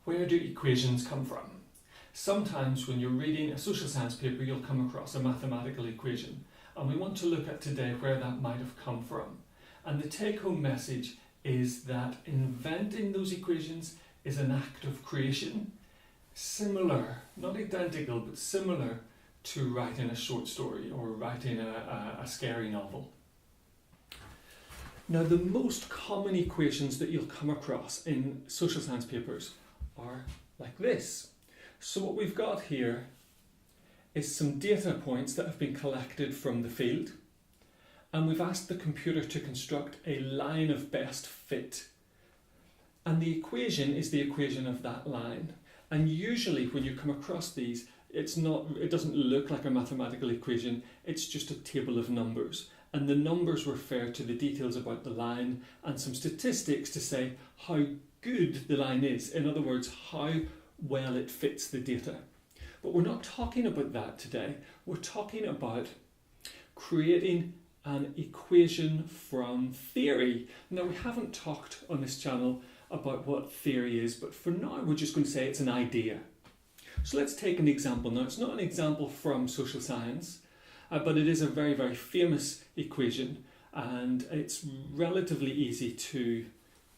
Where do equations come from? Sometimes when you're reading a social science paper, you'll come across a mathematical equation, and we want to look at today where that might have come from. And the take-home message is that inventing those equations is an act of creation, similar, not identical, but similar to writing a short story or writing a scary novel. Now, the most common equations that you'll come across in social science papers are like this. So what we've got here is some data points that have been collected from the field, and we've asked the computer to construct a line of best fit. And the equation is the equation of that line. And usually when you come across these, it doesn't look like a mathematical equation, it's just a table of numbers. And the numbers refer to the details about the line and some statistics to say how good the line is. In other words, how well it fits the data. But we're not talking about that today. We're talking about creating an equation from theory. Now, we haven't talked on this channel about what theory is, but for now we're just going to say it's an idea. So let's take an example. Now, it's not an example from social science, but it is a very, very famous equation, and it's relatively easy to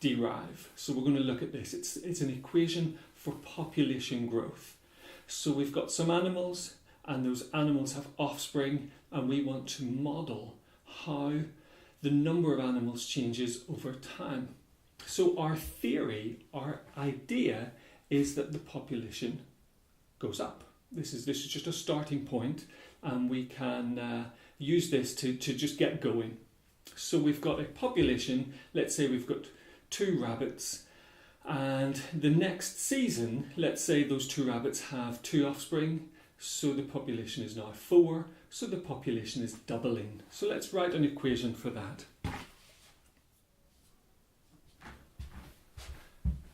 derive. So we're going to look at this. It's an equation for population growth. So we've got some animals, and those animals have offspring, and we want to model how the number of animals changes over time. So our theory, our idea, is that the population goes up. This is just a starting point, and we can use this to just get going. So we've got a population. Let's say we've got 2 rabbits, and the next season, let's say those 2 rabbits have 2 offspring, so the population is now 4, so the population is doubling. So let's write an equation for that.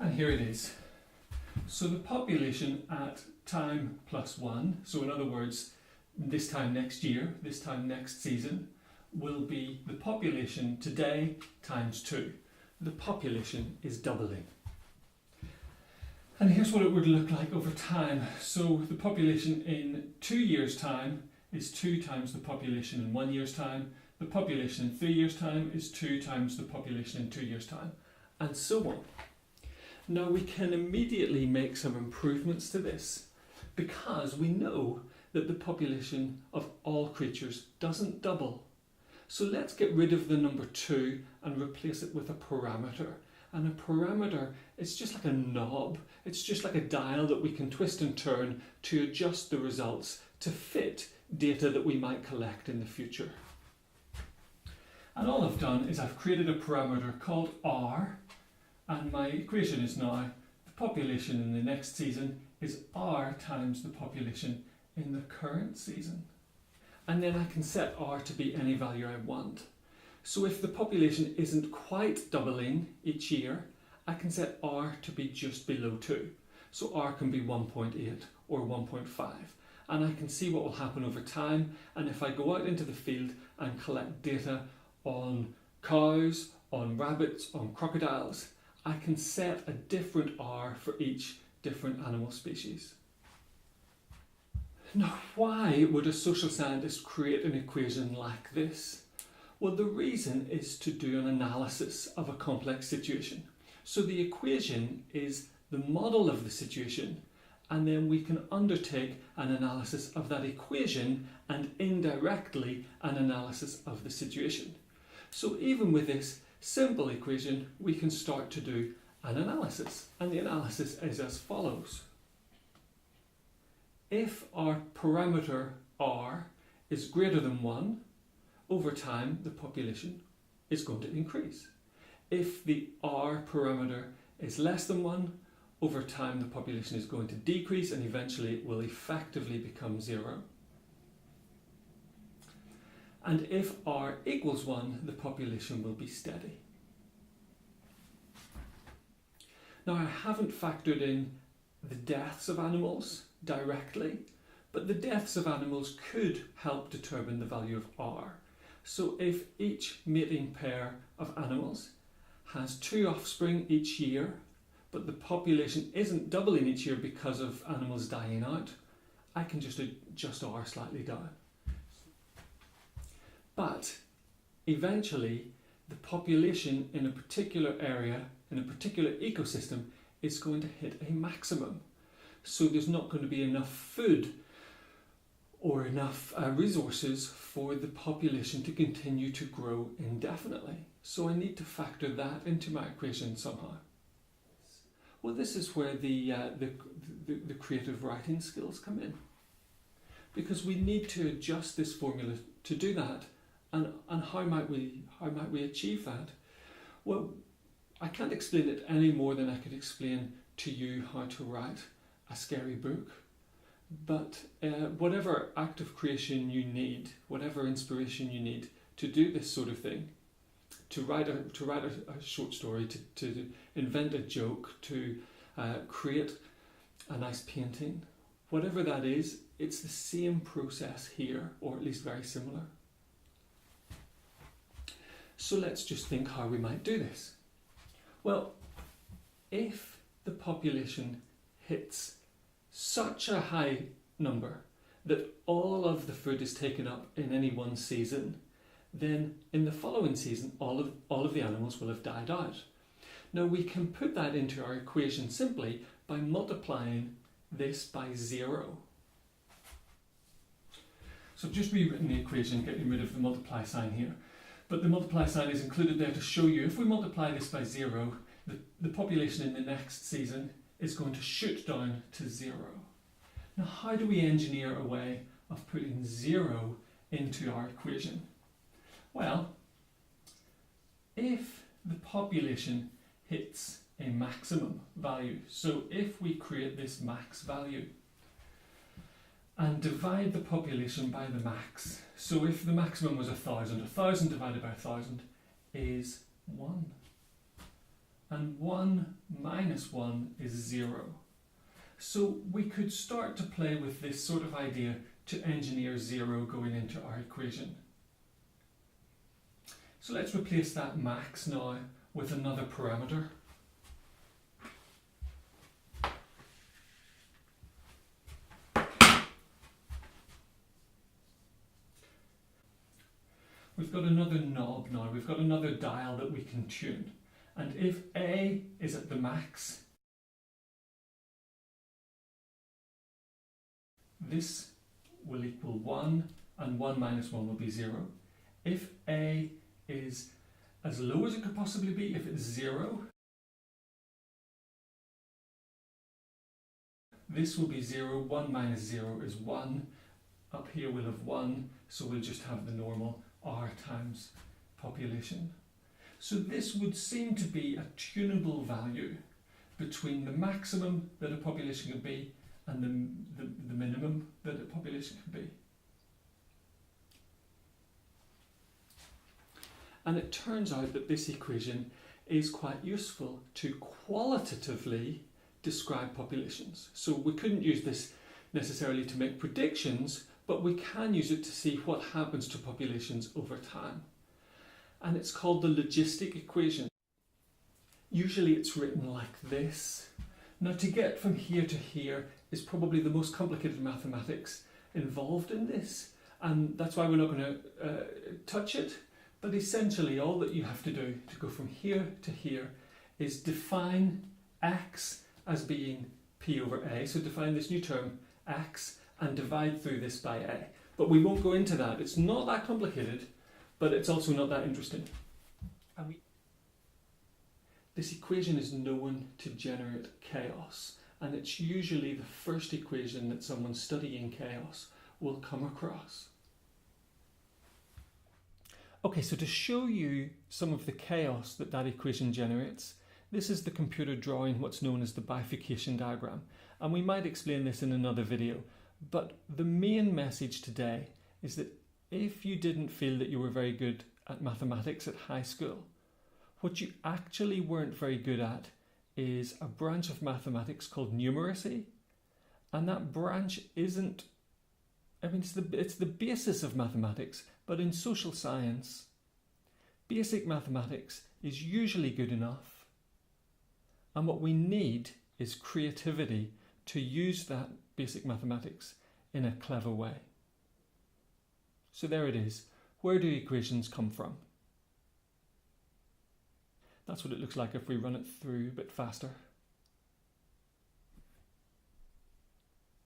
And here it is. So the population at time plus 1, so in other words, this time next year, this time next season, will be the population today times 2. The population is doubling. And here's what it would look like over time. So the population in 2 years' time is 2 times the population in 1 year's time. The population in 3 years' time is 2 times the population in 2 years' time, and so on. Now we can immediately make some improvements to this because we know that the population of all creatures doesn't double. So let's get rid of the number 2 and replace it with a parameter. And a parameter is just like a knob. It's just like a dial that we can twist and turn to adjust the results to fit data that we might collect in the future. And all I've done is I've created a parameter called R, and my equation is now the population in the next season is R times the population in the current season. And then I can set R to be any value I want. So if the population isn't quite doubling each year, I can set R to be just below 2. So R can be 1.8 or 1.5. And I can see what will happen over time. And if I go out into the field and collect data on cows, on rabbits, on crocodiles, I can set a different R for each different animal species. Now, why would a social scientist create an equation like this? Well, the reason is to do an analysis of a complex situation. So the equation is the model of the situation, and then we can undertake an analysis of that equation and indirectly an analysis of the situation. So even with this simple equation, we can start to do an analysis, and the analysis is as follows. If our parameter R is greater than 1, over time the population is going to increase. If the R parameter is less than 1, over time the population is going to decrease, and eventually it will effectively become 0. And if R equals 1, the population will be steady. Now, I haven't factored in the deaths of animals directly, but the deaths of animals could help determine the value of R. So if each mating pair of animals has 2 offspring each year, but the population isn't doubling each year because of animals dying out, I can just adjust R slightly down. But eventually, the population in a particular area, in a particular ecosystem, is going to hit a maximum. So there's not going to be enough food or enough resources for the population to continue to grow indefinitely. So I need to factor that into my equation somehow. Well, this is where the creative writing skills come in, because we need to adjust this formula to do that. And how might we achieve that? Well, I can't explain it any more than I could explain to you how to write a scary book. But whatever act of creation you need, whatever inspiration you need to do this sort of thing, to write a short story, to invent a joke, to create a nice painting, whatever that is, it's the same process here, or at least very similar. So let's just think how we might do this. Well, if the population hits such a high number that all of the food is taken up in any one season, then in the following season all of the animals will have died out. Now we can put that into our equation simply by multiplying this by 0. So I've just rewritten the equation, getting rid of the multiply sign here. But the multiply sign is included there to show you if we multiply this by 0, the population in the next season is going to shoot down to 0. Now, how do we engineer a way of putting 0 into our equation? Well, if the population hits a maximum value, so if we create this max value and divide the population by the max, so if the maximum was 1,000, 1,000 divided by 1,000 is 1. And 1 minus 1 is 0. So we could start to play with this sort of idea to engineer 0 going into our equation. So let's replace that max now with another parameter. We've got another knob now, we've got another dial that we can tune. And if A is at the max, this will equal 1, and 1 minus 1 will be 0. If A is as low as it could possibly be, if it's 0, this will be 0, 1 minus 0 is 1. Up here we'll have 1, so we'll just have the normal R times population. So this would seem to be a tunable value between the maximum that a population can be and the minimum that a population can be. And it turns out that this equation is quite useful to qualitatively describe populations. So we couldn't use this necessarily to make predictions, but we can use it to see what happens to populations over time. And it's called the logistic equation. Usually it's written like this. Now, to get from here to here is probably the most complicated mathematics involved in this, and that's why we're not going to touch it. But essentially all that you have to do to go from here to here is define x as being p over a, so define this new term x and divide through this by a. But we won't go into that. It's not that complicated, but it's also not that interesting. And this equation is known to generate chaos, and it's usually the first equation that someone studying chaos will come across. Okay, so to show you some of the chaos that that equation generates, this is the computer drawing what's known as the bifurcation diagram, and we might explain this in another video, but the main message today is that if you didn't feel that you were very good at mathematics at high school, what you actually weren't very good at is a branch of mathematics called numeracy, and that branch isn't, it's the basis of mathematics, but in social science, basic mathematics is usually good enough, And what we need is creativity to use that basic mathematics in a clever way. So there it is. Where do equations come from? That's what it looks like if we run it through a bit faster.